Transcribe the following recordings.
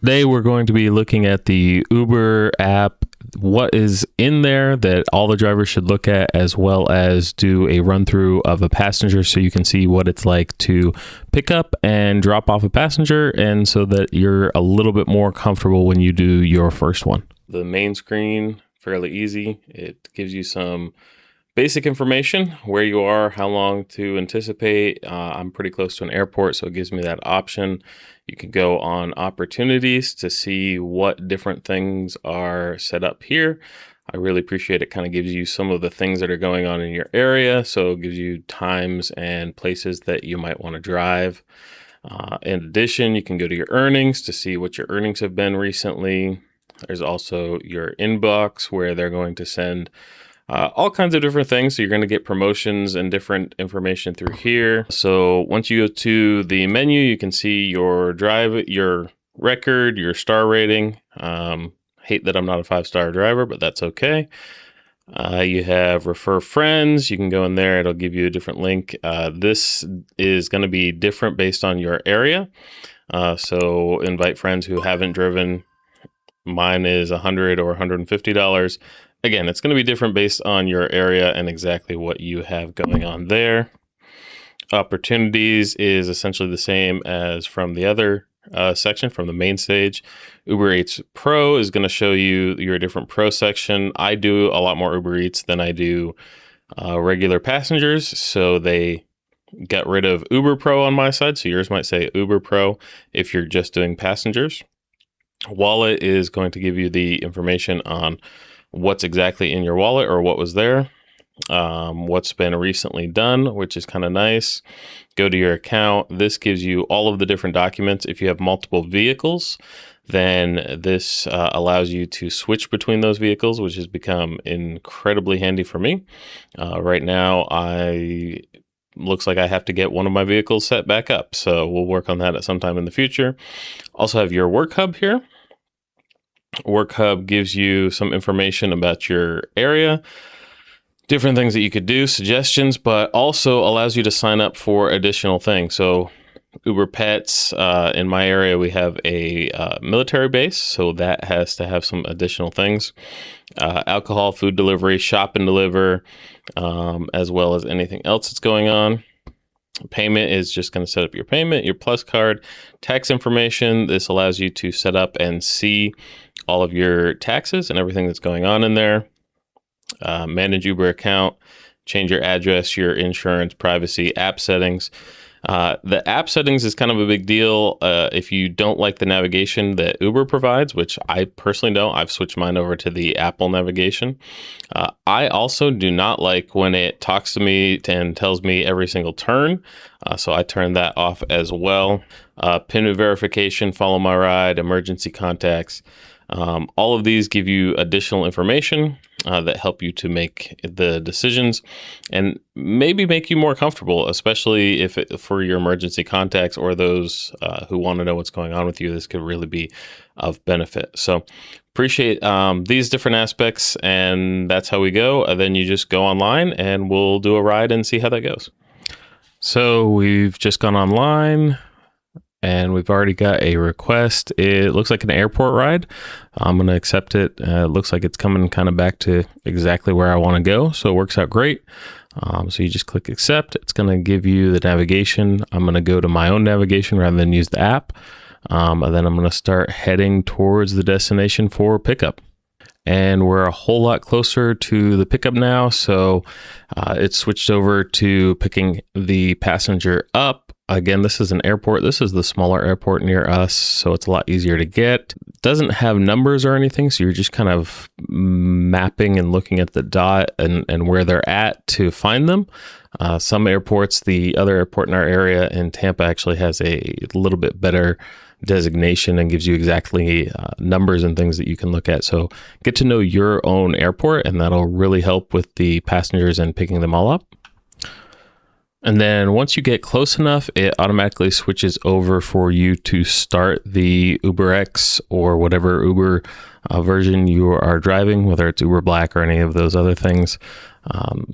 Today we're going to be looking at the Uber app, what is in there that all the drivers should look at, as well as do a run through of a passenger so you can see what it's like to pick up and drop off a passenger, and so that you're a little bit more comfortable when you do your first one. The main screen, fairly easy. It gives you some basic information, where you are, how long to anticipate. I'm pretty close to an airport, so it gives me that option. You can go on opportunities to see what different things are set up here. I really appreciate it. Kind of gives you some of the things that are going on in your area. So it gives you times and places that you might want to drive. In addition, you can go to your earnings to see what your earnings have been recently. There's also your inbox, where they're going to send all kinds of different things. So you're going to get promotions and different information through here. So once you go to the menu, you can see your drive, your record, your star rating. Hate that I'm not a 5-star driver, but that's okay. You have refer friends. You can go in there. It'll give you a different link. This is going to be different based on your area. So invite friends who haven't driven. Mine is $100 or $150. Again, it's going to be different based on your area and exactly what you have going on there. Opportunities is essentially the same as from the other section, from the main stage. Uber Eats Pro is going to show you your different Pro section. I do a lot more Uber Eats than I do regular passengers, so they got rid of Uber Pro on my side, so yours might say Uber Pro if you're just doing passengers. Wallet is going to give you the information on what's exactly in your wallet, or what was there, what's been recently done, which is kind of nice. Go to your account. This gives you all of the different documents. If you have multiple vehicles, then this allows you to switch between those vehicles, which has become incredibly handy for me. Right now, looks like I have to get one of my vehicles set back up, so we'll work on that at some time in the future. Also have your work hub here. Work hub gives you some information about your area, different things that you could do, suggestions, but also allows you to sign up for additional things. So Uber Pets, in my area, we have a military base, so that has to have some additional things. Alcohol, food delivery, shop and deliver, as well as anything else that's going on. Payment is just going to set up your payment, your Plus card, tax information. This allows you to set up and see all of your taxes and everything that's going on in there. Manage Uber account, change your address, your insurance, privacy, app settings. The app settings is kind of a big deal. If you don't like the navigation that Uber provides, which I personally don't, I've switched mine over to the Apple navigation. I also do not like when it talks to me and tells me every single turn. So I turn that off as well. PIN verification, follow my ride, emergency contacts. All of these give you additional information that help you to make the decisions and maybe make you more comfortable, especially if for your emergency contacts or those who want to know what's going on with you. This could really be of benefit. So appreciate these different aspects, and that's how we go. Then you just go online and we'll do a ride and see how that goes. So we've just gone online, and we've already got a request. It looks like an airport ride. I'm going to accept it. It looks like it's coming kind of back to exactly where I want to go, so it works out great. So you just click accept. It's going to give you the navigation. I'm going to go to my own navigation rather than use the app. And then I'm going to start heading towards the destination for pickup. And we're a whole lot closer to the pickup now. So it's switched over to picking the passenger up. Again, this is an airport. This is the smaller airport near us, so it's a lot easier to get. It doesn't have numbers or anything, so you're just kind of mapping and looking at the dot and where they're at to find them. Some airports, the other airport in our area in Tampa actually has a little bit better designation and gives you exactly numbers and things that you can look at. So get to know your own airport, and that'll really help with the passengers and picking them all up. And then once you get close enough, it automatically switches over for you to start the UberX or whatever Uber version you are driving, whether it's Uber Black or any of those other things.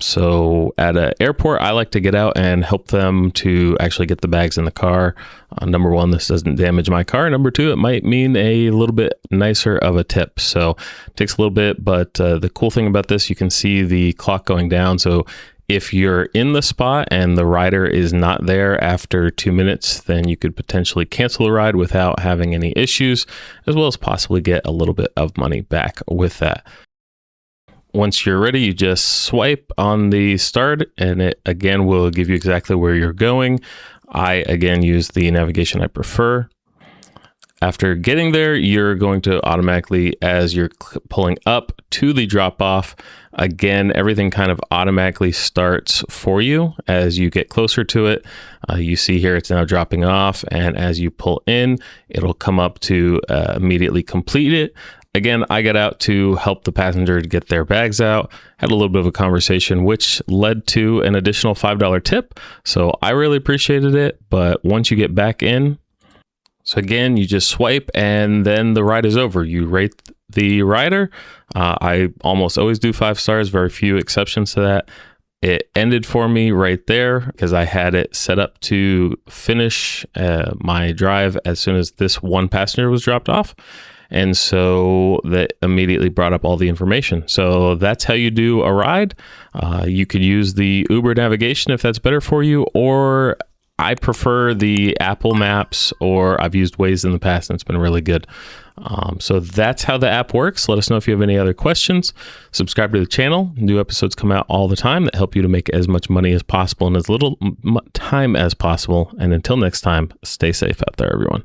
So at an airport, I like to get out and help them to actually get the bags in the car. Number one, this doesn't damage my car. Number two, it might mean a little bit nicer of a tip. So it takes a little bit, but the cool thing about this, you can see the clock going down. So if you're in the spot and the rider is not there after 2 minutes, then you could potentially cancel a ride without having any issues, as well as possibly get a little bit of money back with that. Once you're ready, you just swipe on the start and it again will give you exactly where you're going. I again use the navigation I prefer. After getting there, you're going to automatically, as you're pulling up to the drop off, again, everything kind of automatically starts for you as you get closer to it. You see here it's now dropping off, and as you pull in, it'll come up to immediately complete it. Again, I got out to help the passenger get their bags out, had a little bit of a conversation, which led to an additional $5 tip. So I really appreciated it. But once you get back in, so again, you just swipe and then the ride is over. You rate the rider. I almost always do 5 stars, very few exceptions to that. It ended for me right there because I had it set up to finish my drive as soon as this one passenger was dropped off. And so that immediately brought up all the information. So that's how you do a ride. You could use the Uber navigation if that's better for you, or I prefer the Apple Maps, or I've used Waze in the past and it's been really good. So that's how the app works. Let us know if you have any other questions. Subscribe to the channel. New episodes come out all the time that help you to make as much money as possible in as little time as possible. And until next time, stay safe out there, everyone.